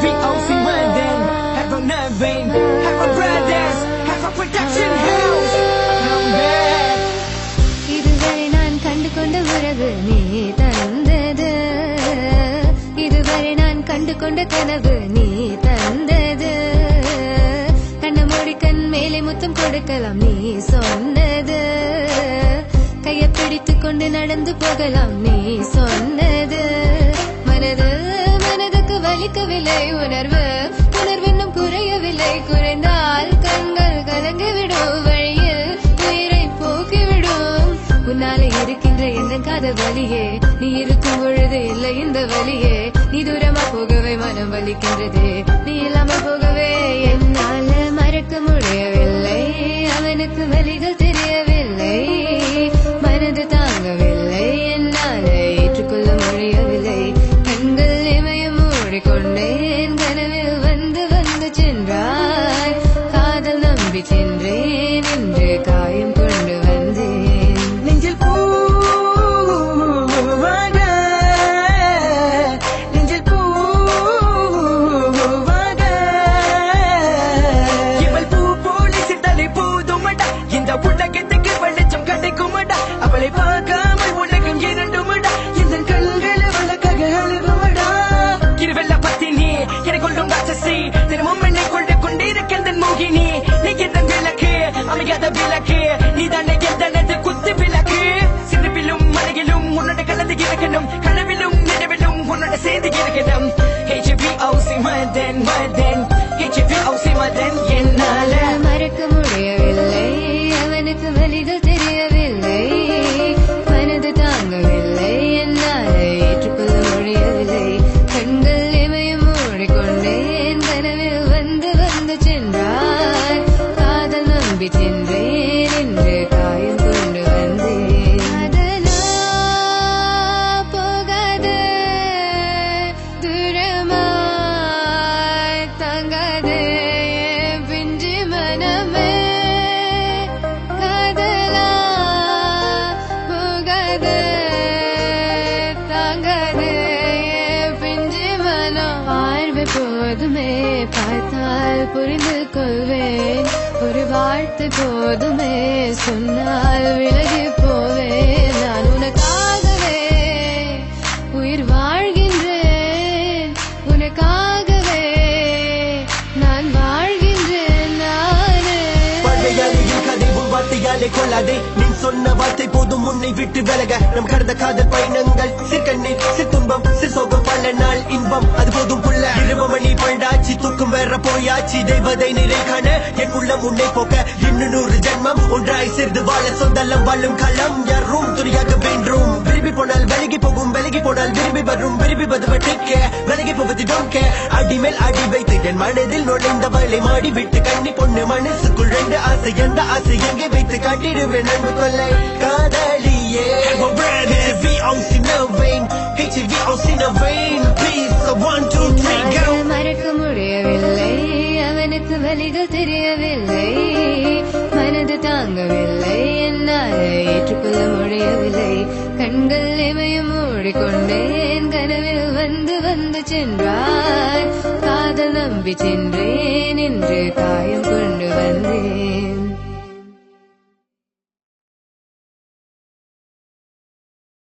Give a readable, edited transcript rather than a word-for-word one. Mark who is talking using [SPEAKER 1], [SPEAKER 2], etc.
[SPEAKER 1] HVOC London, have a Naveen, have a brothers, have a production house. I'm back.
[SPEAKER 2] இதுவரை நான் கண்டு கொண்ட உறவு நீ தந்தது, இதுவரை நான் கண்டு கொண்ட கனவு நீ தந்தது. கண்ண மூடி கண் மேலே முத்தம் கொடுக்கலாம் நீ சொன்னது, கையை பிடித்துக் கொண்டு நடந்து போகலாம் நீ சொன்னது. மனதுக்கு வலிக்கவில்லை உணர்வு, உணர்வென்னும் குறையவில்லை, குறைந்தால் கண்கள் கலங்கிவிடும், வழியில் உயிரை போக்கிவிடும். உன்னாலே இருக்கின்ற எந்த காதல் வலியே, நீ இருக்கும் பொழுது இல்லை இந்த வலியே. நீ தூரமா போகவே மனம் வலிக்கின்றது, நீ இல்லாம போகவே என்னால மறக்க முடியவில்லை. அவனுக்கு வலிகள் தெரியவில்லை, மனது தாங்கவில்லை, என்னால ஏற்றுக்கொள்ள முடியவில்லை. கண்கள் இமயம் மூடிக்கொண்டேன், கனவில் வந்து வந்து சென்றாய். காதல் நம்பி சென்றேன், இன்று காயம் கொண்டு வந்தேன்.
[SPEAKER 1] நெஞ்சில் பூவாக, நெஞ்சில் பூவாக, இவள் பூ போலி சித்தலை போதுமடா, இந்த உலகத்துக்கு வெளிச்சம் கிடைக்குமடா. அவளை பார்க்காமல் உலகம் இரண்டுமடா, இந்த கண்களை வழக்காக அழுகுமடா. இருவெல்ல பத்தினி எனக்கு கொள்ளும் ராட்சசி, தினமும் என்னை கொண்டு கொண்டிருக்கின்ற மோகினி. நீ எந்த விளக்கு, அமையாத விளக்கு, நீ தானே எந்தனது குத்து விளக்கு. சிறுவிலும் மலையிலும் உன்னோட கலந்து இருக்கணும், கனவிலும் நினைவிலும் உன்னோட சேர்ந்து இருக்கணும். HVOC London, London, HVOC London, என்னால
[SPEAKER 2] மறக்க முடியவில்லை, அவனுக்கு வலிகள் தெரியவில்லை, மனது தாங்கவில்லை, என்னால ஏற்றுக்கொள்ள முடியவில்லை. கண்கள் இமயம் மூடிக்கொண்டேன், கனவில் வந்து வந்து சென்றாய். காதல் நம்பி சென்றேன், இன்று காயம் கொண்டு வந்தேன். அதனால் போகாதே, தூரமாய் தங்காதே என் பிஞ்சு மனமே. காதலா போகாதே, தாங்காதே என் பிஞ்சு மனம். பார்வை போதுமே, பார்த்தால் புரிந்து கொள்வேன். ஒரு வார்த்தை போதுமே, சொன்னால் விலகி போவேன். நான் உனக்காகவே உயிர் வாழ்கின்றேன், உனக்காகவே நான் வாழ்கின்றேன். நானே
[SPEAKER 3] பழையாலையும் கதை உன் வார்த்தையாலே கொள்ளாதே, நீ சொன்ன வார்த்தை போதும் உன்னை விட்டு விலக. நம் கடந்த காதல் பயணங்கள் சிற்கண்ணீர் சிற்துன்பம் சிற்சோகம், பல நாள் இன்பம் அது போதும் புள்ள. 20 மணி பண்டாச்சி, தூக்கம் வேற போயாச்சி, தெய்வதை நிறை காண எனக்குள்ள உன்னை போக்க. 200 ஜென்மம் ஒன்றாய் சேர்ந்து வாழ, சொந்தலம் வாழும் களம் யாரும் துணியாக வேண்டும். விரும்பி போனால் விலகி போகும், விலகி போனால் விரும்பி வரும், விரும்பி வருவதற்க விலகி போவது don't care. அடி மேல் அடி வைத்து என் மனதில் நுழைந்தவளை மாடி விட்டு கண்ணி பொண்ணு மனசுக்குள் 2 ஆசை, எந்த ஆசை எங்கே வைத்து காட்டிடுவேன் அன்பு கொள்ளை காதலியே. HVOC Naveen, HVOC Naveen, please 1 2 3 go.
[SPEAKER 2] மறக்க முடியவில்லை, அவனுக்கு வலிகள் தெரியவில்லை, மனது தாங்கவில்லை, என்னால் ஏற்றுக்கொள்ள முடியவில்லை. கண்கள் இமயம் மூடிக்கொண்டேன், கனவில் வந்து வந்து சென்றாய். காதல் நம்பி சென்றேன், இன்று காயம் கொண்டு வந்தேன்.